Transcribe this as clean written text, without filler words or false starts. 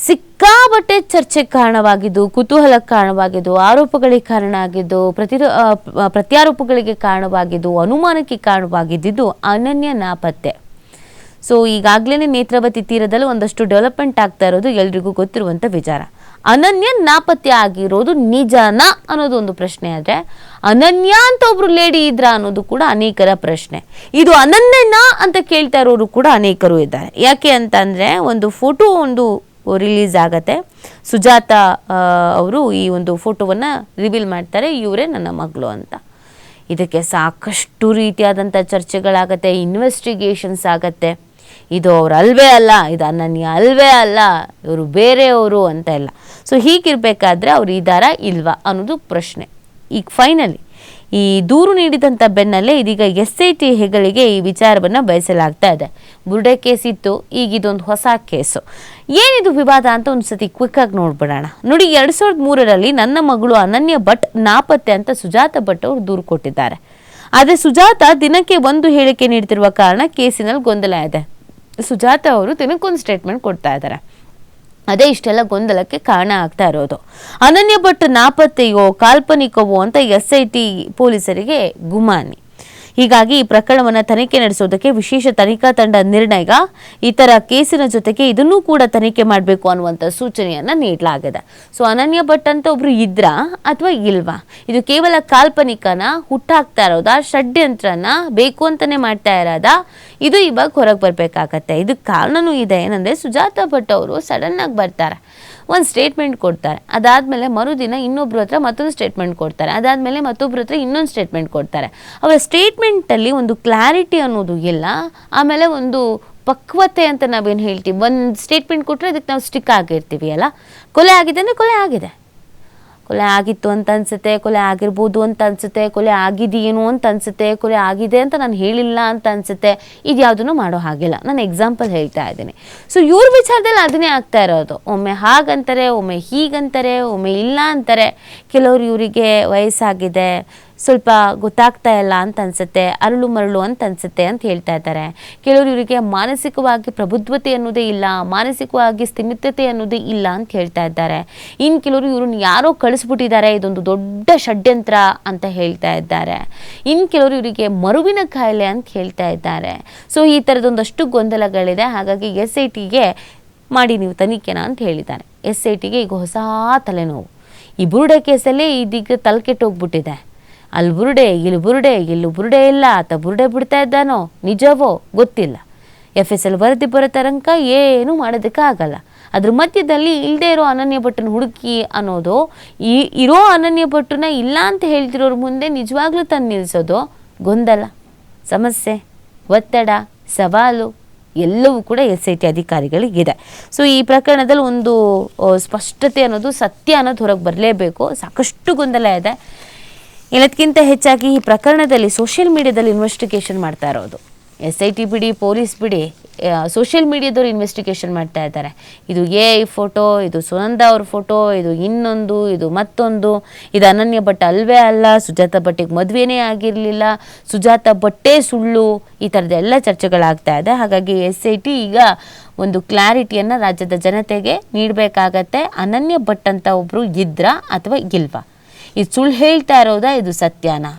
ಸಿಕ್ಕಾಬಟ್ಟೆ ಚರ್ಚೆಗೆ ಕಾರಣವಾಗಿದ್ದು, ಕುತೂಹಲಕ್ಕೆ ಕಾರಣವಾಗಿದ್ದು, ಆರೋಪಗಳಿಗೆ ಕಾರಣ ಆಗಿದ್ದು, ಪ್ರತ್ಯಾರೋಪಗಳಿಗೆ ಕಾರಣವಾಗಿದ್ದು, ಅನುಮಾನಕ್ಕೆ ಕಾರಣವಾಗಿದ್ದು ಅನನ್ಯ ನಾಪತ್ತೆ. ಸೊ ಈಗಾಗಲೇ ನೇತ್ರಾವತಿ ತೀರದಲ್ಲಿ ಒಂದಷ್ಟು ಡೆವಲಪ್ಮೆಂಟ್ ಆಗ್ತಾ ಇರೋದು ಎಲ್ರಿಗೂ ಗೊತ್ತಿರುವಂಥ ವಿಚಾರ. ಅನನ್ಯ ನಾಪತ್ತೆ ಆಗಿರೋದು ನಿಜನಾ ಅನ್ನೋದು ಒಂದು ಪ್ರಶ್ನೆ. ಆದರೆ ಅನನ್ಯ ಅಂತ ಒಬ್ರು ಲೇಡಿ ಇದ್ರ ಅನ್ನೋದು ಕೂಡ ಅನೇಕರ ಪ್ರಶ್ನೆ. ಇದು ಅನನ್ಯನಾ ಅಂತ ಕೇಳ್ತಾ ಇರೋರು ಕೂಡ ಅನೇಕರು ಇದ್ದಾರೆ. ಯಾಕೆ ಅಂತಂದರೆ ಒಂದು ಫೋಟೋ ರಿಲೀಸ್ ಆಗತ್ತೆ. ಸುಜಾತ ಅವರು ಈ ಒಂದು ಫೋಟೋವನ್ನು ರಿವೀಲ್ ಮಾಡ್ತಾರೆ, ಇವರೇ ನನ್ನ ಮಗಳು ಅಂತ. ಇದಕ್ಕೆ ಸಾಕಷ್ಟು ರೀತಿಯಾದಂಥ ಚರ್ಚೆಗಳಾಗತ್ತೆ, ಇನ್ವೆಸ್ಟಿಗೇಷನ್ಸ್ ಆಗತ್ತೆ. ಇದು ಅವ್ರು ಅಲ್ವೇ ಅಲ್ಲ, ಇದು ಅನನ್ಯ ಅಲ್ವೇ ಅಲ್ಲ, ಇವರು ಬೇರೆಯವರು ಅಂತ ಎಲ್ಲ. ಸೊ ಹೀಗಿರಬೇಕಾದ್ರೆ ಅವ್ರು ಇದ್ದಾರಾ ಇಲ್ವಾ ಅನ್ನೋದು ಪ್ರಶ್ನೆ. ಈಗ ಫೈನಲಿ ಈ ದೂರು ನೀಡಿದಂಥ ಬೆನ್ನಲ್ಲೇ ಇದೀಗ SIT ಹೆಗಲಿಗೆ ಈ ವಿಚಾರವನ್ನು ಬಯಸಲಾಗ್ತಾ ಇದೆ. ಬುರ್ಡೆ ಕೇಸ್ ಇತ್ತು, ಈಗ ಇದೊಂದು ಹೊಸ ಕೇಸು. ಏನಿದು ವಿವಾದ ಅಂತ ಒಂದು ಸತಿ ಕ್ವಿಕ್ಕಾಗಿ ನೋಡ್ಬಿಡೋಣ. ನೋಡಿ, 2003ರಲ್ಲಿ ನನ್ನ ಮಗಳು ಅನನ್ಯ ಭಟ್ ನಾಪತ್ತೆ ಅಂತ ಸುಜಾತ ಭಟ್ ಅವರು ದೂರು ಕೊಟ್ಟಿದ್ದಾರೆ. ಆದರೆ ಸುಜಾತ ದಿನಕ್ಕೆ ಒಂದು ಹೇಳಿಕೆ ನೀಡ್ತಿರುವ ಕಾರಣ ಕೇಸಿನಲ್ಲಿ ಗೊಂದಲ ಇದೆ. ಸುಜಾತ ಅವರು ದಿನಕ್ಕೊಂದು ಸ್ಟೇಟ್ಮೆಂಟ್ ಕೊಡ್ತಾ ಇದ್ದಾರೆ. ಅದೇ ಇಷ್ಟೆಲ್ಲ ಗೊಂದಲಕ್ಕೆ ಕಾರಣ ಆಗ್ತಾ ಇರೋದು. ಅನನ್ಯ ಭಟ್ ನಾಪತ್ತೆಯೋ ಕಾಲ್ಪನಿಕವೋ ಅಂತ SIT ಪೊಲೀಸರಿಗೆ ಗುಮಾನಿ. ಹೀಗಾಗಿ ಈ ಪ್ರಕರಣವನ್ನು ತನಿಖೆ ನಡೆಸೋದಕ್ಕೆ ವಿಶೇಷ ತನಿಖಾ ತಂಡ ನಿರ್ಣಯ, ಇತರ ಕೇಸಿನ ಜೊತೆಗೆ ಇದನ್ನೂ ಕೂಡ ತನಿಖೆ ಮಾಡಬೇಕು ಅನ್ನುವಂಥ ಸೂಚನೆಯನ್ನು ನೀಡಲಾಗಿದೆ. ಸೊ ಅನನ್ಯ ಭಟ್ ಅಂತ ಒಬ್ರು ಇದ್ರಾ ಅಥವಾ ಇಲ್ವಾ? ಇದು ಕೇವಲ ಕಾಲ್ಪನಿಕನ, ಹುಟ್ಟಾಕ್ತಾ ಇರೋದಾ, ಷಡ್ಯಂತ್ರನ, ಬೇಕು ಅಂತಾನೆ ಮಾಡ್ತಾ ಇರೋದಾ? ಇದು ಇವಾಗ ಹೊರಗೆ ಬರಬೇಕಾಗತ್ತೆ. ಇದಕ್ಕೆ ಕಾರಣನೂ ಇದೆ. ಏನಂದರೆ ಸುಜಾತ ಭಟ್ ಅವರು ಸಡನ್ನಾಗಿ ಬರ್ತಾರೆ, ಒಂದು ಸ್ಟೇಟ್ಮೆಂಟ್ ಕೊಡ್ತಾರೆ. ಅದಾದಮೇಲೆ ಮರುದಿನ ಇನ್ನೊಬ್ರ ಹತ್ರ ಮತ್ತೊಂದು ಸ್ಟೇಟ್ಮೆಂಟ್ ಕೊಡ್ತಾರೆ. ಅದಾದಮೇಲೆ ಮತ್ತೊಬ್ಬರ ಹತ್ರ ಇನ್ನೊಂದು ಸ್ಟೇಟ್ಮೆಂಟ್ ಕೊಡ್ತಾರೆ. ಅವರ ಸ್ಟೇಟ್ಮೆಂಟಲ್ಲಿ ಒಂದು ಕ್ಲಾರಿಟಿ ಅನ್ನೋದು ಇಲ್ಲ. ಆಮೇಲೆ ಒಂದು ಪಕ್ವತೆ ಅಂತ ನಾವೇನು ಹೇಳ್ತೀವಿ, ಒಂದು ಸ್ಟೇಟ್ಮೆಂಟ್ ಕೊಟ್ಟರೆ ಅದಕ್ಕೆ ನಾವು ಸ್ಟಿಕ್ ಆಗಿರ್ತೀವಿ ಅಲ್ಲ. ಕೊಲೆ ಆಗಿದೆ ಅಂದರೆ ಕೊಲೆ ಆಗಿದೆ, ಕೊಲೆ ಆಗಿತ್ತು ಅಂತ ಅನಿಸುತ್ತೆ, ಕೊಲೆ ಆಗಿರ್ಬೋದು ಅಂತ ಅನಿಸುತ್ತೆ, ಕೊಲೆ ಆಗಿದೆಯೇನೋ ಅಂತ ಅನಿಸುತ್ತೆ, ಕೊಲೆ ಆಗಿದೆ ಅಂತ ನಾನು ಹೇಳಿಲ್ಲ ಅಂತ ಅನಿಸುತ್ತೆ. ಇದು ಯಾವುದನ್ನು ಮಾಡೋ ಹಾಗಿಲ್ಲ. ನಾನು ಎಕ್ಸಾಂಪಲ್ ಹೇಳ್ತಾ ಇದ್ದೀನಿ. ಸೊ ಇವ್ರ ವಿಚಾರದಲ್ಲಿ ಅದನ್ನೇ ಆಗ್ತಾ ಇರೋದು. ಒಮ್ಮೆ ಹಾಗಂತಾರೆ, ಒಮ್ಮೆ ಹೀಗಂತಾರೆ, ಒಮ್ಮೆ ಇಲ್ಲ ಅಂತಾರೆ. ಕೆಲವರು ಇವರಿಗೆ ವಯಸ್ಸಾಗಿದೆ, ಸ್ವಲ್ಪ ಗೊತ್ತಾಗ್ತಾ ಇಲ್ಲ ಅಂತ ಅನಿಸುತ್ತೆ, ಅರಳು ಮರಳು ಅಂತ ಅನಿಸುತ್ತೆ ಅಂತ ಹೇಳ್ತಾ ಇದ್ದಾರೆ. ಕೆಲವರು ಇವರಿಗೆ ಮಾನಸಿಕವಾಗಿ ಪ್ರಬುದ್ಧತೆ ಅನ್ನೋದೇ ಇಲ್ಲ, ಮಾನಸಿಕವಾಗಿ ಸ್ಥಿಮಿತತೆ ಅನ್ನೋದೇ ಇಲ್ಲ ಅಂತ ಹೇಳ್ತಾ ಇದ್ದಾರೆ. ಇನ್ನು ಕೆಲವರು ಇವ್ರನ್ನ ಯಾರೋ ಕಳಿಸ್ಬಿಟ್ಟಿದ್ದಾರೆ, ಇದೊಂದು ದೊಡ್ಡ ಷಡ್ಯಂತ್ರ ಅಂತ ಹೇಳ್ತಾ ಇದ್ದಾರೆ. ಇನ್ನು ಕೆಲವರು ಇವರಿಗೆ ಮರುವಿನ ಕಾಯಿಲೆ ಅಂತ ಹೇಳ್ತಾ ಇದ್ದಾರೆ. ಸೊ ಈ ಥರದೊಂದಷ್ಟು ಗೊಂದಲಗಳಿದೆ. ಹಾಗಾಗಿ SITಗೆ ಮಾಡಿ ನೀವು ತನಿಖೆನ ಅಂತ ಹೇಳಿದ್ದಾರೆ. SITಗೆ ಈಗ ಹೊಸ ತಲೆನೋವು. ಈ ಬುರುಡೆ ಕೇಸಲ್ಲೇ ಇದೀಗ ತಲೆ ಕೆಟ್ಟೋಗ್ಬಿಟ್ಟಿದೆ. ಅಲ್ಲಿ ಬುರುಡೆ, ಇಲ್ಲಿ ಬುರುಡೆ, ಇಲ್ಲೂ ಬುರುಡೆ ಇಲ್ಲ, ಆತ ಬುರುಡೆ ಬಿಡ್ತಾ ಇದ್ದಾನೋ ನಿಜವೋ ಗೊತ್ತಿಲ್ಲ. FSL ವರದಿ ಬರೋ ತನಕ ಏನೂ ಮಾಡೋದಕ್ಕೆ ಆಗಲ್ಲ. ಅದ್ರ ಮಧ್ಯದಲ್ಲಿ ಇಲ್ಲದೆ ಇರೋ ಅನನ್ಯ ಭಟ್ಟನ ಹುಡುಕಿ ಅನ್ನೋದು, ಇರೋ ಅನನ್ಯ ಭಟ್ಟನ ಇಲ್ಲ ಅಂತ ಹೇಳ್ತಿರೋರ ಮುಂದೆ ನಿಜವಾಗ್ಲೂ ತಂದು ನಿಲ್ಲಿಸೋದು ಗೊಂದಲ, ಸಮಸ್ಯೆ, ಒತ್ತಡ, ಸವಾಲು ಎಲ್ಲವೂ ಕೂಡ SIT ಅಧಿಕಾರಿಗಳಿಗಿದೆ. ಸೊ ಈ ಪ್ರಕರಣದಲ್ಲಿ ಒಂದು ಸ್ಪಷ್ಟತೆ ಅನ್ನೋದು, ಸತ್ಯ ಅನ್ನೋದು ಹೊರಗೆ ಬರಲೇಬೇಕು. ಸಾಕಷ್ಟು ಗೊಂದಲ ಇದೆ. ಎಲ್ಲದಕ್ಕಿಂತ ಹೆಚ್ಚಾಗಿ ಈ ಪ್ರಕರಣದಲ್ಲಿ ಸೋಷಿಯಲ್ ಮೀಡಿಯಾದಲ್ಲಿ ಇನ್ವೆಸ್ಟಿಗೇಷನ್ ಮಾಡ್ತಾ ಇರೋದು. SIT ಬಿಡಿ, ಪೊಲೀಸ್ ಬಿಡಿ, ಸೋಷಿಯಲ್ ಮೀಡಿಯಾದವ್ರು ಇನ್ವೆಸ್ಟಿಗೇಷನ್ ಮಾಡ್ತಾ ಇದ್ದಾರೆ. ಇದು AI ಫೋಟೋ, ಇದು ಸುನಂದ ಅವ್ರ ಫೋಟೋ, ಇದು ಇನ್ನೊಂದು, ಇದು ಮತ್ತೊಂದು, ಇದು ಅನನ್ಯ ಭಟ್ ಅಲ್ವೇ ಅಲ್ಲ, ಸುಜಾತ ಭಟ್ಟಿಗೆ ಮದುವೆನೇ ಆಗಿರಲಿಲ್ಲ, ಸುಜಾತ ಭಟ್ಟೇ ಸುಳ್ಳು, ಈ ಥರದ್ದೆಲ್ಲ ಚರ್ಚೆಗಳಾಗ್ತಾ ಇದೆ. ಹಾಗಾಗಿ SIT ಈಗ ಒಂದು ಕ್ಲಾರಿಟಿಯನ್ನು ರಾಜ್ಯದ ಜನತೆಗೆ ನೀಡಬೇಕಾಗತ್ತೆ. ಅನನ್ಯ ಭಟ್ ಅಂತ ಒಬ್ಬರು ಇದ್ರಾ ಅಥವಾ ಇಲ್ವಾ? ಇದು ಸುಳ್ಳು ಹೇಳ್ತಾ ಇರೋದಾ, ಇದು ಸತ್ಯನಾ?